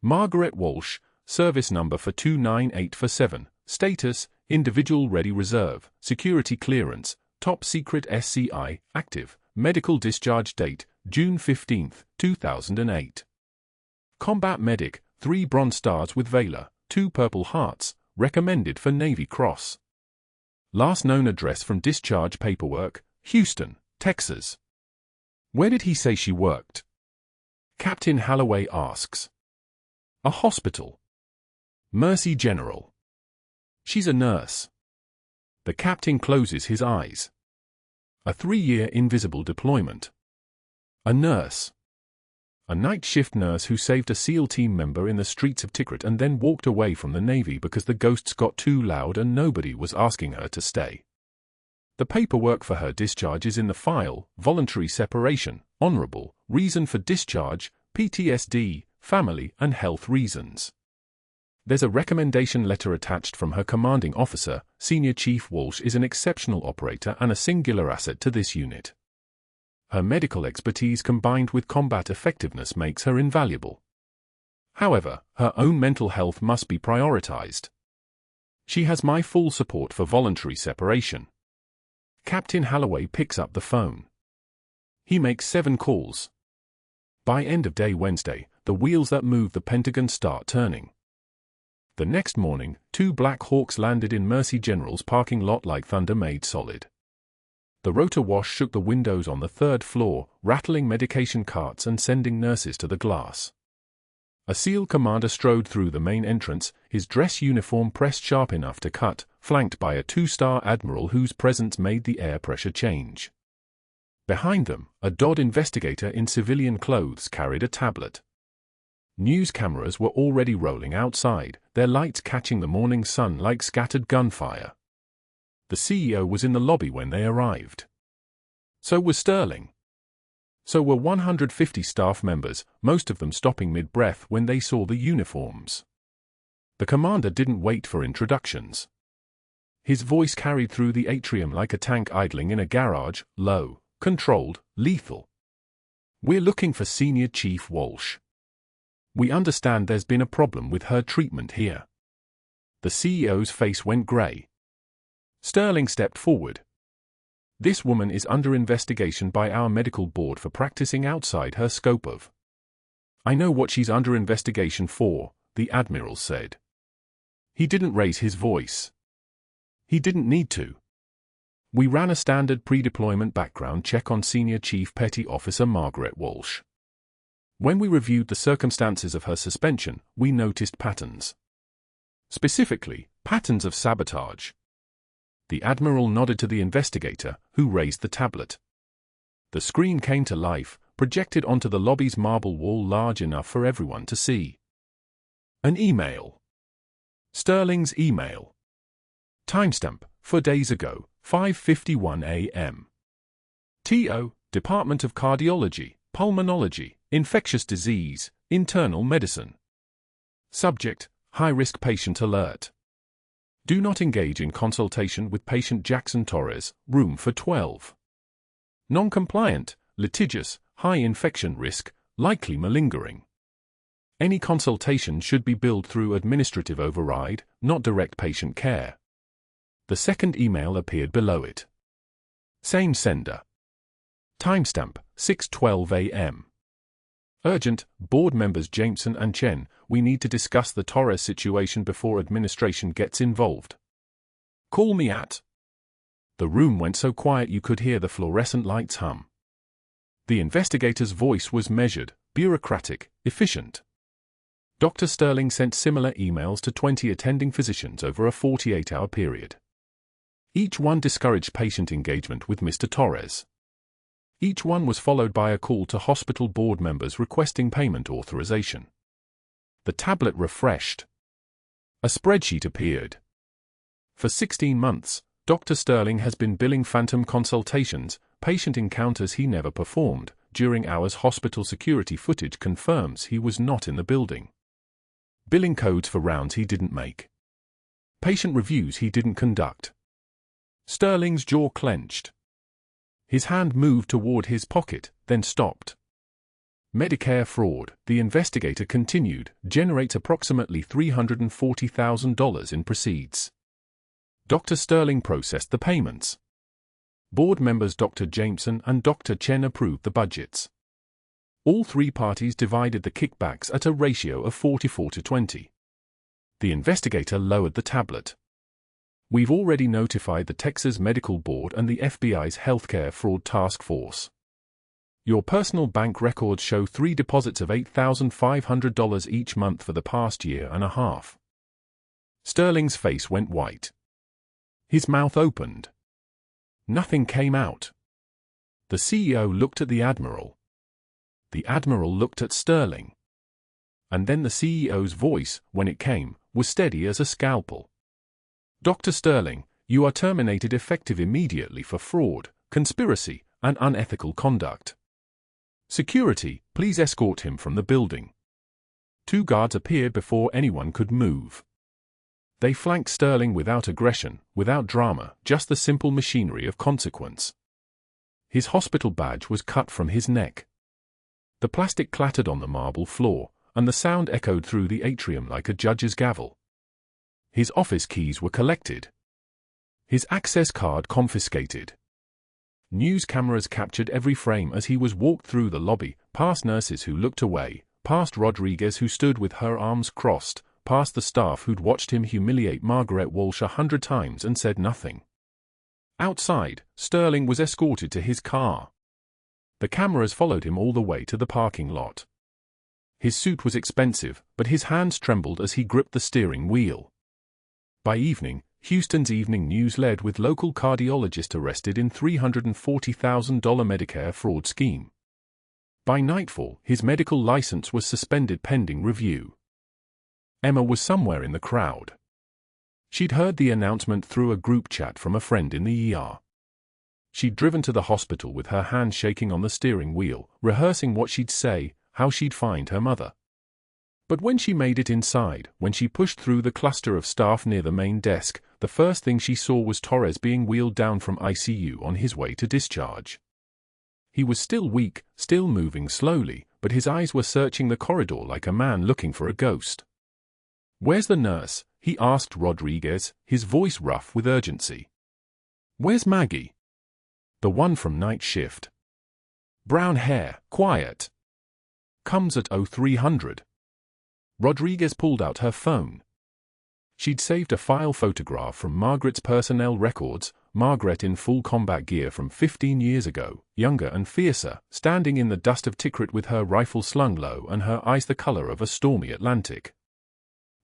Margaret Walsh, service number for 29847, status, individual ready reserve, security clearance, top secret SCI, active, medical discharge date, June 15, 2008. Combat medic, 3 Bronze Stars with Valor, 2 Purple Hearts, recommended for Navy Cross. Last known address from discharge paperwork, Houston, Texas. Where did he say she worked? Captain Holloway asks. A hospital. Mercy General. She's a nurse. The captain closes his eyes. A 3-year invisible deployment. A nurse. A night shift nurse who saved a SEAL team member in the streets of Tikrit and then walked away from the Navy because the ghosts got too loud and nobody was asking her to stay. The paperwork for her discharge is in the file, voluntary separation, honorable, reason for discharge, PTSD, family and health reasons. There's a recommendation letter attached from her commanding officer, Senior Chief Walsh is an exceptional operator and a singular asset to this unit. Her medical expertise combined with combat effectiveness makes her invaluable. However, her own mental health must be prioritized. She has my full support for voluntary separation. Captain Holloway picks up the phone. He makes 7 calls. By end of day Wednesday, the wheels that move the Pentagon start turning. The next morning, 2 Black Hawks landed in Mercy General's parking lot like thunder made solid. The rotor wash shook the windows on the 3rd floor, rattling medication carts and sending nurses to the glass. A SEAL commander strode through the main entrance, his dress uniform pressed sharp enough to cut, flanked by a 2-star admiral whose presence made the air pressure change. Behind them, a DOD investigator in civilian clothes carried a tablet. News cameras were already rolling outside, their lights catching the morning sun like scattered gunfire. The CEO was in the lobby when they arrived. So was Sterling. So were 150 staff members, most of them stopping mid-breath when they saw the uniforms. The commander didn't wait for introductions. His voice carried through the atrium like a tank idling in a garage, low, controlled, lethal. "We're looking for Senior Chief Walsh. We understand there's been a problem with her treatment here." The CEO's face went grey. Sterling stepped forward. "This woman is under investigation by our medical board for practicing outside her scope of." "I know what she's under investigation for," the Admiral said. He didn't raise his voice. He didn't need to. "We ran a standard pre-deployment background check on Senior Chief Petty Officer Margaret Walsh. When we reviewed the circumstances of her suspension, we noticed patterns. Specifically, patterns of sabotage." The Admiral nodded to the investigator, who raised the tablet. The screen came to life, projected onto the lobby's marble wall large enough for everyone to see. An email. Sterling's email. Timestamp, 4 days ago, 5:51 a.m. TO, Department of Cardiology, Pulmonology, Infectious Disease, Internal Medicine. Subject, high-risk patient alert. Do not engage in consultation with patient Jackson Torres, room for 12. Non-compliant, litigious, high infection risk, likely malingering. Any consultation should be billed through administrative override, not direct patient care. The second email appeared below it. Same sender. Timestamp, 6:12 a.m. Urgent, board members Jameson and Chen, we need to discuss the Torres situation before administration gets involved. Call me at. The room went so quiet you could hear the fluorescent lights hum. The investigator's voice was measured, bureaucratic, efficient. Dr. Sterling sent similar emails to 20 attending physicians over a 48-hour period. Each one discouraged patient engagement with Mr. Torres. Each one was followed by a call to hospital board members requesting payment authorization. The tablet refreshed. A spreadsheet appeared. For 16 months, Dr. Sterling has been billing phantom consultations, patient encounters he never performed. During hours, hospital security footage confirms he was not in the building. Billing codes for rounds he didn't make. Patient reviews he didn't conduct. Sterling's jaw clenched. His hand moved toward his pocket, then stopped. Medicare fraud, the investigator continued, generates approximately $340,000 in proceeds. Dr. Sterling processed the payments. Board members Dr. Jameson and Dr. Chen approved the budgets. All three parties divided the kickbacks at a ratio of 44-20. The investigator lowered the tablet. We've already notified the Texas Medical Board and the FBI's Healthcare Fraud Task Force. Your personal bank records show 3 deposits of $8,500 each month for the past year and a half. Sterling's face went white. His mouth opened. Nothing came out. The CEO looked at the Admiral. The Admiral looked at Sterling. And then the CEO's voice, when it came, was steady as a scalpel. Dr. Sterling, you are terminated effective immediately for fraud, conspiracy, and unethical conduct. Security, please escort him from the building. 2 guards appeared before anyone could move. They flanked Sterling without aggression, without drama, just the simple machinery of consequence. His hospital badge was cut from his neck. The plastic clattered on the marble floor, and the sound echoed through the atrium like a judge's gavel. His office keys were collected. His access card confiscated. News cameras captured every frame as he was walked through the lobby, past nurses who looked away, past Rodriguez who stood with her arms crossed, past the staff who'd watched him humiliate Margaret Walsh 100 times and said nothing. Outside, Sterling was escorted to his car. The cameras followed him all the way to the parking lot. His suit was expensive, but his hands trembled as he gripped the steering wheel. By evening, Houston's Evening News led with local cardiologist arrested in $340,000 Medicare fraud scheme. By nightfall, his medical license was suspended pending review. Emma was somewhere in the crowd. She'd heard the announcement through a group chat from a friend in the ER. She'd driven to the hospital with her hand shaking on the steering wheel, rehearsing what she'd say, how she'd find her mother. But when she made it inside, when she pushed through the cluster of staff near the main desk, the first thing she saw was Torres being wheeled down from ICU on his way to discharge. He was still weak, still moving slowly, but his eyes were searching the corridor like a man looking for a ghost. "Where's the nurse?" he asked Rodriguez, his voice rough with urgency. "Where's Maggie?" "The one from night shift. Brown hair, quiet. Comes at 0300. Rodriguez pulled out her phone. She'd saved a file photograph from Margaret's personnel records, Margaret in full combat gear from 15 years ago, younger and fiercer, standing in the dust of Tikrit with her rifle slung low and her eyes the color of a stormy Atlantic.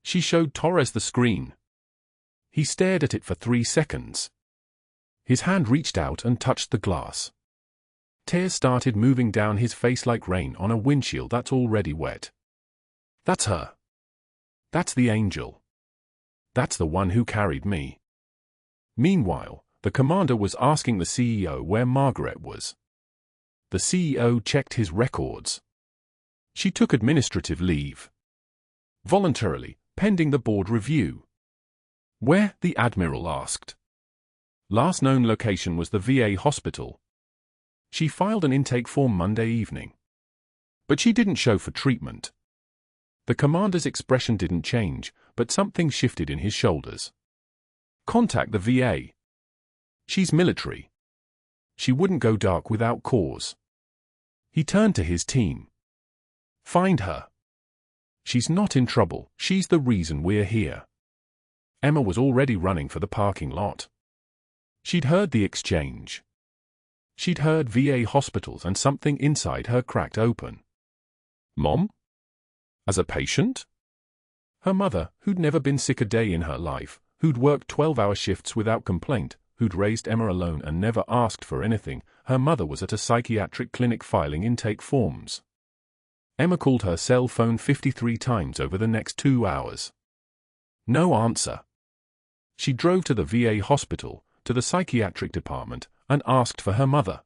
She showed Torres the screen. He stared at it for 3 seconds. His hand reached out and touched the glass. Tears started moving down his face like rain on a windshield that's already wet. "That's her. That's the angel. That's the one who carried me." Meanwhile, the commander was asking the CEO where Margaret was. The CEO checked his records. She took administrative leave. Voluntarily, pending the board review. "Where?" the admiral asked. Last known location was the VA hospital. She filed an intake form Monday evening. But she didn't show for treatment. The commander's expression didn't change, but something shifted in his shoulders. "Contact the VA. She's military. She wouldn't go dark without cause." He turned to his team. "Find her. She's not in trouble, she's the reason we're here." Emma was already running for the parking lot. She'd heard the exchange. She'd heard VA hospitals and something inside her cracked open. "Mom? As a patient?" Her mother, who'd never been sick a day in her life, who'd worked 12-hour shifts without complaint, who'd raised Emma alone and never asked for anything, her mother was at a psychiatric clinic filing intake forms. Emma called her cell phone 53 times over the next 2 hours. No answer. She drove to the VA hospital, to the psychiatric department, and asked for her mother.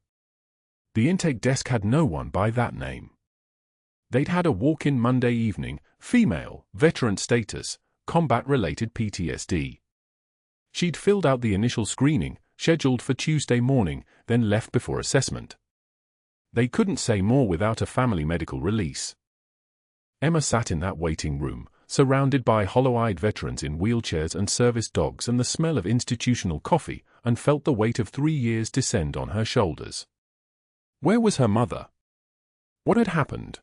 The intake desk had no one by that name. They'd had a walk-in Monday evening, female, veteran status, combat-related PTSD. She'd filled out the initial screening, scheduled for Tuesday morning, then left before assessment. They couldn't say more without a family medical release. Emma sat in that waiting room, surrounded by hollow-eyed veterans in wheelchairs and service dogs and the smell of institutional coffee, and felt the weight of 3 years descend on her shoulders. Where was her mother? What had happened?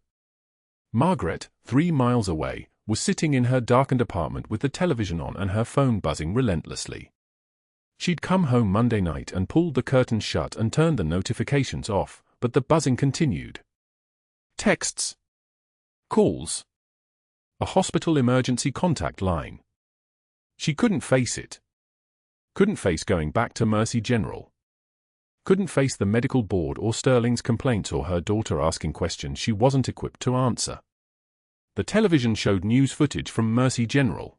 Margaret, 3 miles away, was sitting in her darkened apartment with the television on and her phone buzzing relentlessly. She'd come home Monday night and pulled the curtains shut and turned the notifications off, but the buzzing continued. Texts. Calls. A hospital emergency contact line. She couldn't face it. Couldn't face going back to Mercy General. Couldn't face the medical board or Sterling's complaints or her daughter asking questions she wasn't equipped to answer. The television showed news footage from Mercy General.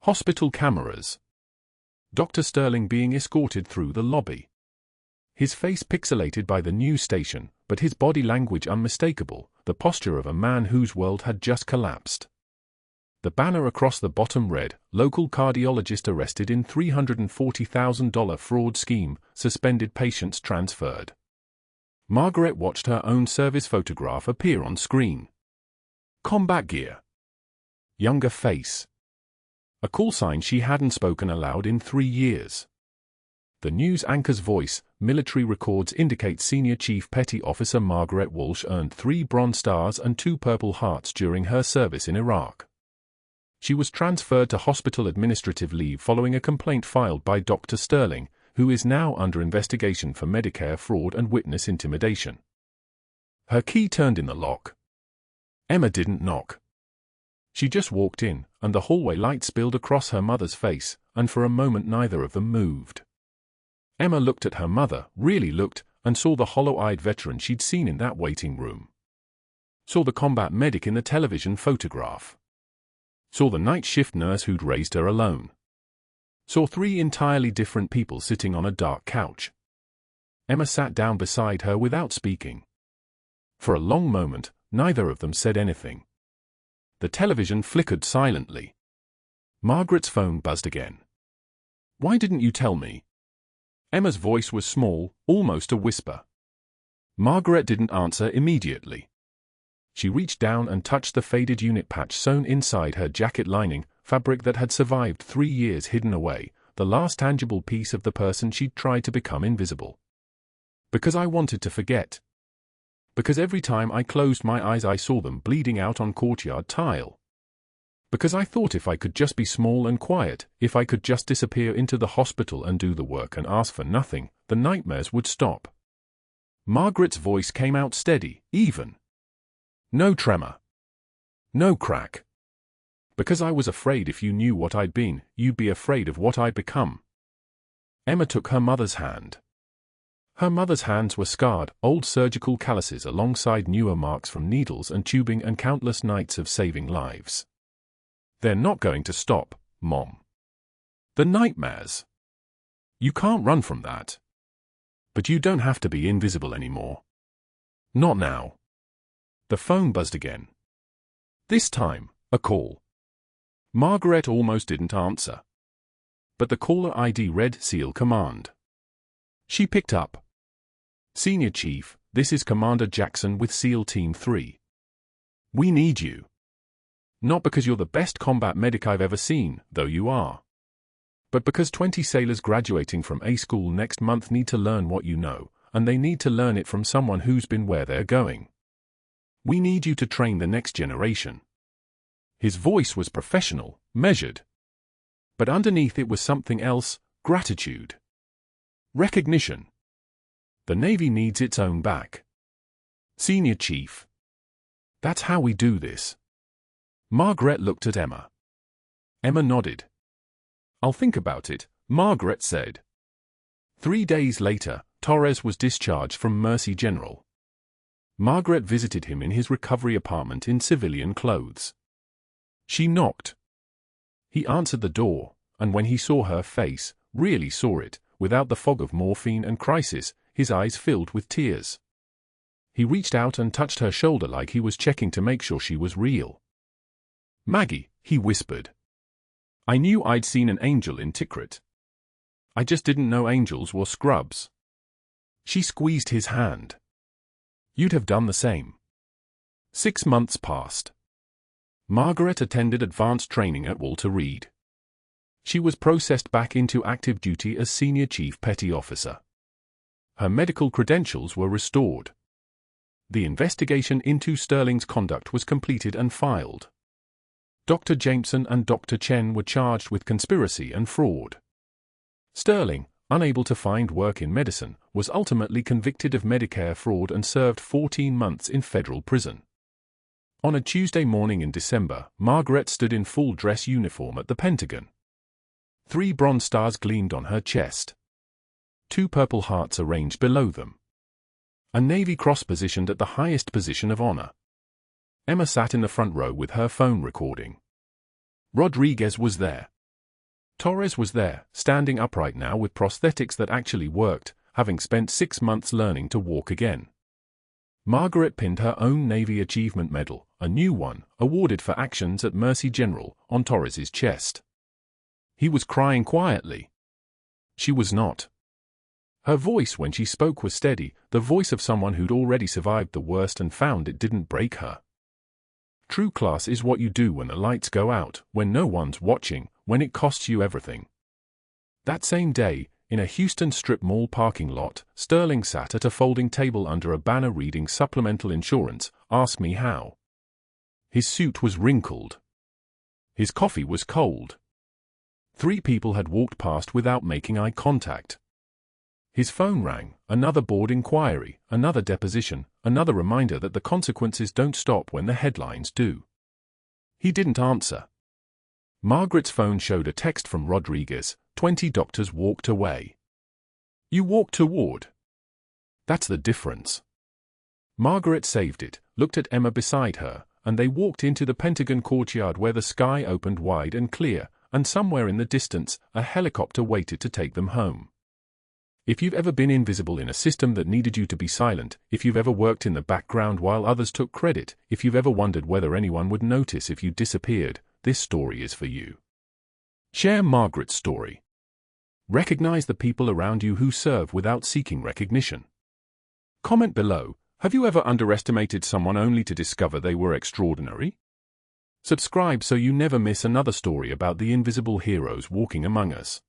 Hospital cameras. Dr. Sterling being escorted through the lobby. His face pixelated by the news station, but his body language unmistakable, the posture of a man whose world had just collapsed. The banner across the bottom read, "Local cardiologist arrested in $340,000 fraud scheme, suspended patients transferred." Margaret watched her own service photograph appear on screen. Combat gear. Younger face. A call sign she hadn't spoken aloud in 3 years. The news anchor's voice, military records indicate Senior Chief Petty Officer Margaret Walsh earned 3 Bronze Stars and 2 Purple Hearts during her service in Iraq. She was transferred to hospital administrative leave following a complaint filed by Dr. Sterling, who is now under investigation for Medicare fraud and witness intimidation. Her key turned in the lock. Emma didn't knock. She just walked in, and the hallway light spilled across her mother's face, and for a moment neither of them moved. Emma looked at her mother, really looked, and saw the hollow-eyed veteran she'd seen in that waiting room. Saw the combat medic in the television photograph. Saw the night shift nurse who'd raised her alone. Saw 3 entirely different people sitting on a dark couch. Emma sat down beside her without speaking. For a long moment, neither of them said anything. The television flickered silently. Margaret's phone buzzed again. "Why didn't you tell me?" Emma's voice was small, almost a whisper. Margaret didn't answer immediately. She reached down and touched the faded unit patch sewn inside her jacket lining, fabric that had survived 3 years hidden away, the last tangible piece of the person she'd tried to become invisible. "Because I wanted to forget. Because every time I closed my eyes I saw them bleeding out on courtyard tile. Because I thought if I could just be small and quiet, if I could just disappear into the hospital and do the work and ask for nothing, the nightmares would stop." Margaret's voice came out steady, even. No tremor. No crack. "Because I was afraid if you knew what I'd been, you'd be afraid of what I'd become." Emma took her mother's hand. Her mother's hands were scarred, old surgical calluses alongside newer marks from needles and tubing and countless nights of saving lives. "They're not going to stop, Mom. The nightmares. You can't run from that. But you don't have to be invisible anymore. Not now." The phone buzzed again. This time, a call. Margaret almost didn't answer. But the caller ID read SEAL Command. She picked up. "Senior Chief, this is Commander Jackson with SEAL Team 3. We need you. Not because you're the best combat medic I've ever seen, though you are. But because 20 sailors graduating from A school next month need to learn what you know, and they need to learn it from someone who's been where they're going. We need you to train the next generation." His voice was professional, measured. But underneath it was something else: gratitude. Recognition. The Navy needs its own back. "Senior Chief. That's how we do this." Margaret looked at Emma. Emma nodded. "I'll think about it," Margaret said. 3 days later, Torres was discharged from Mercy General. Margaret visited him in his recovery apartment in civilian clothes. She knocked. He answered the door, and when he saw her face, really saw it, without the fog of morphine and crisis, his eyes filled with tears. He reached out and touched her shoulder like he was checking to make sure she was real. "Maggie," he whispered. "I knew I'd seen an angel in Tikrit. I just didn't know angels were scrubs." She squeezed his hand. "You'd have done the same." 6 months passed. Margaret attended advanced training at Walter Reed. She was processed back into active duty as Senior Chief Petty Officer. Her medical credentials were restored. The investigation into Sterling's conduct was completed and filed. Dr. Jameson and Dr. Chen were charged with conspiracy and fraud. Sterling, unable to find work in medicine, was ultimately convicted of Medicare fraud and served 14 months in federal prison. On a Tuesday morning in December, Margaret stood in full dress uniform at the Pentagon. 3 bronze stars gleamed on her chest. 2 purple hearts arranged below them. A Navy Cross positioned at the highest position of honor. Emma sat in the front row with her phone recording. Rodriguez was there. Torres was there, standing upright now with prosthetics that actually worked, having spent 6 months learning to walk again. Margaret pinned her own Navy Achievement Medal, a new one, awarded for actions at Mercy General, on Torres's chest. He was crying quietly. She was not. Her voice when she spoke was steady, the voice of someone who'd already survived the worst and found it didn't break her. True class is what you do when the lights go out, when no one's watching, when it costs you everything. That same day, in a Houston strip mall parking lot, Sterling sat at a folding table under a banner reading Supplemental Insurance, Ask Me How. His suit was wrinkled. His coffee was cold. 3 people had walked past without making eye contact. His phone rang, another board inquiry, another deposition, another reminder that the consequences don't stop when the headlines do. He didn't answer. Margaret's phone showed a text from Rodriguez, 20 doctors walked away. You walked toward. That's the difference. Margaret saved it, looked at Emma beside her, and they walked into the Pentagon courtyard where the sky opened wide and clear, and somewhere in the distance, a helicopter waited to take them home. If you've ever been invisible in a system that needed you to be silent, if you've ever worked in the background while others took credit, if you've ever wondered whether anyone would notice if you disappeared, this story is for you. Share Margaret's story. Recognize the people around you who serve without seeking recognition. Comment below, have you ever underestimated someone only to discover they were extraordinary? Subscribe so you never miss another story about the invisible heroes walking among us.